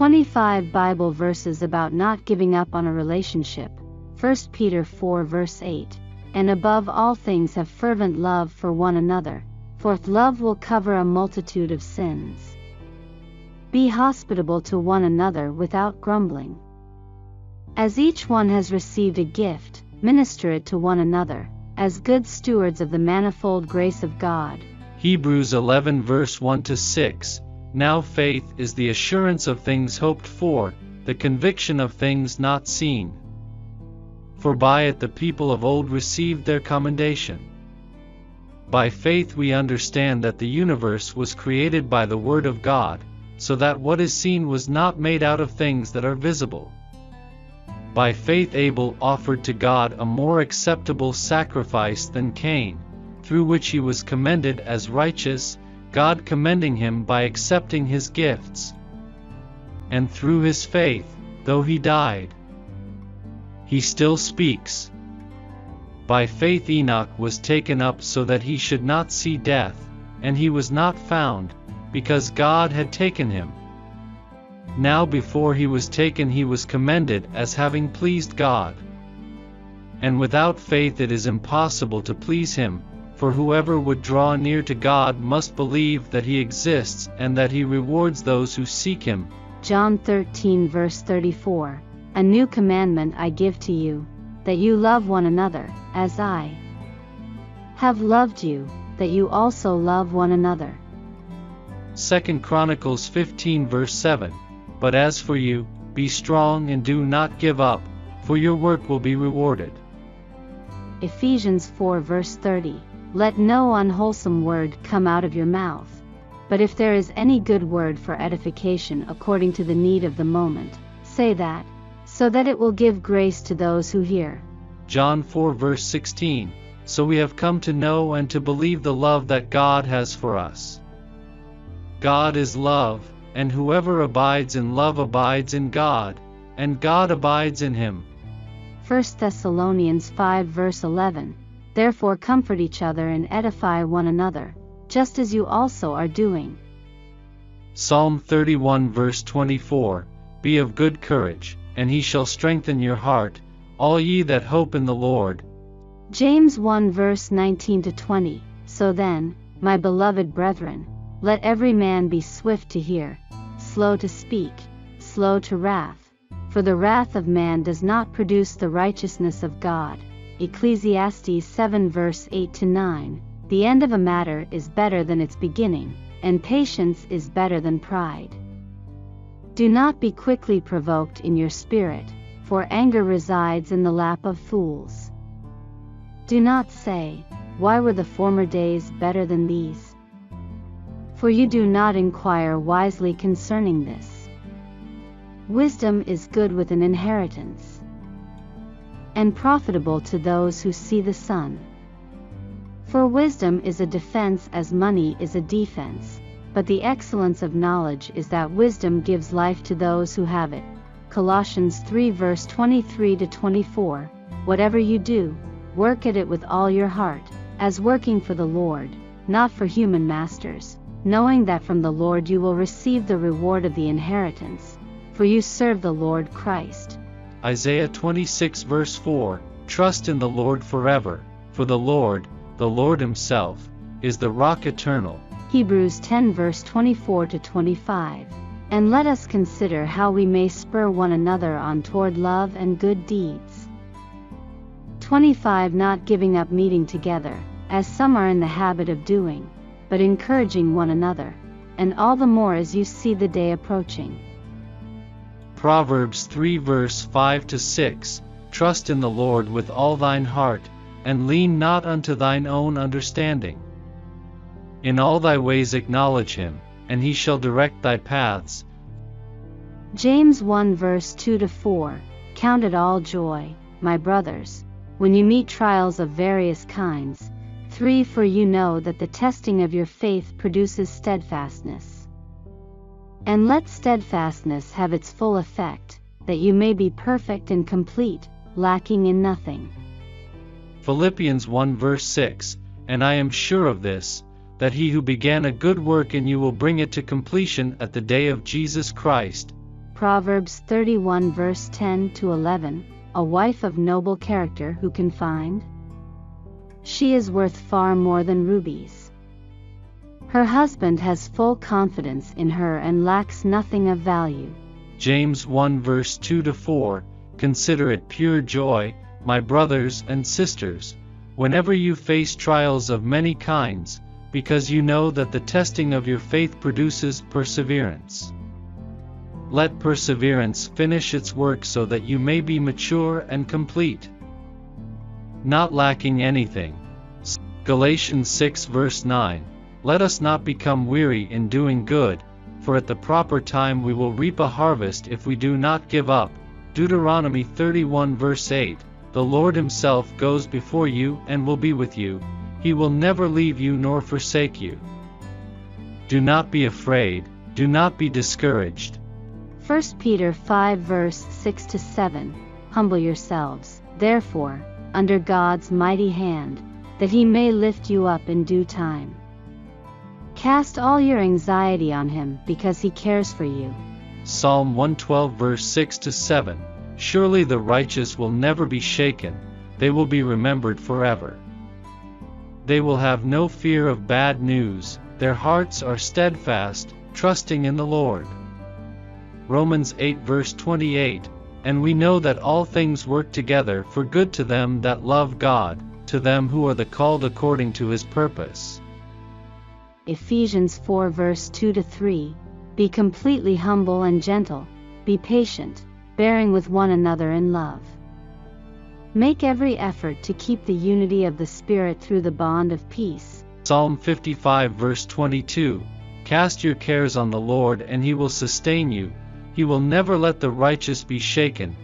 25 Bible verses about not giving up on a relationship. 1 Peter 4 verse 8. And above all things have fervent love for one another, for love will cover a multitude of sins. Be hospitable to one another without grumbling. As each one has received a gift, minister it to one another, as good stewards of the manifold grace of God. Hebrews 11 verse 1-6. Now faith is the assurance of things hoped for, the conviction of things not seen. For by it the people of old received their commendation. By faith we understand that the universe was created by the Word of God, so that what is seen was not made out of things that are visible. By faith Abel offered to God a more acceptable sacrifice than Cain, through which he was commended as righteous, God commending him by accepting his gifts. And through his faith, though he died, he still speaks. By faith Enoch was taken up so that he should not see death, and he was not found, because God had taken him. Now before he was taken he was commended as having pleased God. And without faith it is impossible to please him, for whoever would draw near to God must believe that he exists and that he rewards those who seek him. John 13 verse 34. A new commandment I give to you, that you love one another, as I have loved you, that you also love one another. 2 Chronicles 15 verse 7. But as for you, be strong and do not give up, for your work will be rewarded. Ephesians 4 verse 30. Let no unwholesome word come out of your mouth, but if there is any good word for edification according to the need of the moment, say that, so that it will give grace to those who hear. John 4 verse 16. So we have come to know and to believe the love that God has for us. God is love, and whoever abides in love abides in God, and God abides in him. 1 Thessalonians 5 verse 11. Therefore comfort each other and edify one another, just as you also are doing. Psalm 31 verse 24. Be of good courage, and he shall strengthen your heart, all ye that hope in the Lord. James 1 verse 19-20. So then, my beloved brethren, let every man be swift to hear, slow to speak, slow to wrath, for the wrath of man does not produce the righteousness of God. Ecclesiastes 7 verse 8-9. The end of a matter is better than its beginning, and patience is better than pride. Do not be quickly provoked in your spirit, for anger resides in the lap of fools. Do not say, why were the former days better than these? For you do not inquire wisely concerning this. Wisdom is good with an inheritance, and profitable to those who see the sun. For wisdom is a defense as money is a defense, but the excellence of knowledge is that wisdom gives life to those who have it. Colossians 3 verse 23-24. Whatever you do, work at it with all your heart, as working for the Lord, not for human masters, knowing that from the Lord you will receive the reward of the inheritance, for you serve the Lord Christ. Isaiah 26 verse 4. Trust in the Lord forever, for the Lord himself, is the rock eternal. Hebrews 10 verse 24-25. And let us consider how we may spur one another on toward love and good deeds. 25 Not giving up meeting together, as some are in the habit of doing, but encouraging one another, and all the more as you see the day approaching. Proverbs 3 verse 5-6. Trust in the Lord with all thine heart, and lean not unto thine own understanding. In all thy ways acknowledge him, and he shall direct thy paths. James 1 verse 2-4. Count it all joy, my brothers, when you meet trials of various kinds. 3 For you know that the testing of your faith produces steadfastness. And let steadfastness have its full effect, that you may be perfect and complete, lacking in nothing. Philippians 1 verse 6. And I am sure of this, that he who began a good work in you will bring it to completion at the day of Jesus Christ. Proverbs 31 verse 10 to 11, a wife of noble character who can find? She is worth far more than rubies. Her husband has full confidence in her and lacks nothing of value. James 1 verse 2 to 4, consider it pure joy, my brothers and sisters, whenever you face trials of many kinds, because you know that the testing of your faith produces perseverance. Let perseverance finish its work so that you may be mature and complete, not lacking anything. Galatians 6 verse 9, let us not become weary in doing good, for at the proper time we will reap a harvest if we do not give up. Deuteronomy 31 verse 8, the Lord himself goes before you and will be with you. He will never leave you nor forsake you. Do not be afraid, do not be discouraged. 1 Peter 5 verse 6 to 7, humble yourselves, therefore, under God's mighty hand, that he may lift you up in due time. Cast all your anxiety on him because he cares for you. Psalm 112 verse 6 to 7, surely the righteous will never be shaken, they will be remembered forever. They will have no fear of bad news, their hearts are steadfast, trusting in the Lord. Romans 8 verse 28, and we know that all things work together for good to them that love God, to them who are the called according to his purpose. Ephesians 4 verse 2 to 3, be completely humble and gentle, be patient, bearing with one another in love. Make every effort to keep the unity of the Spirit through the bond of peace. Psalm 55 verse 22, cast your cares on the Lord and he will sustain you. He will never let the righteous be shaken,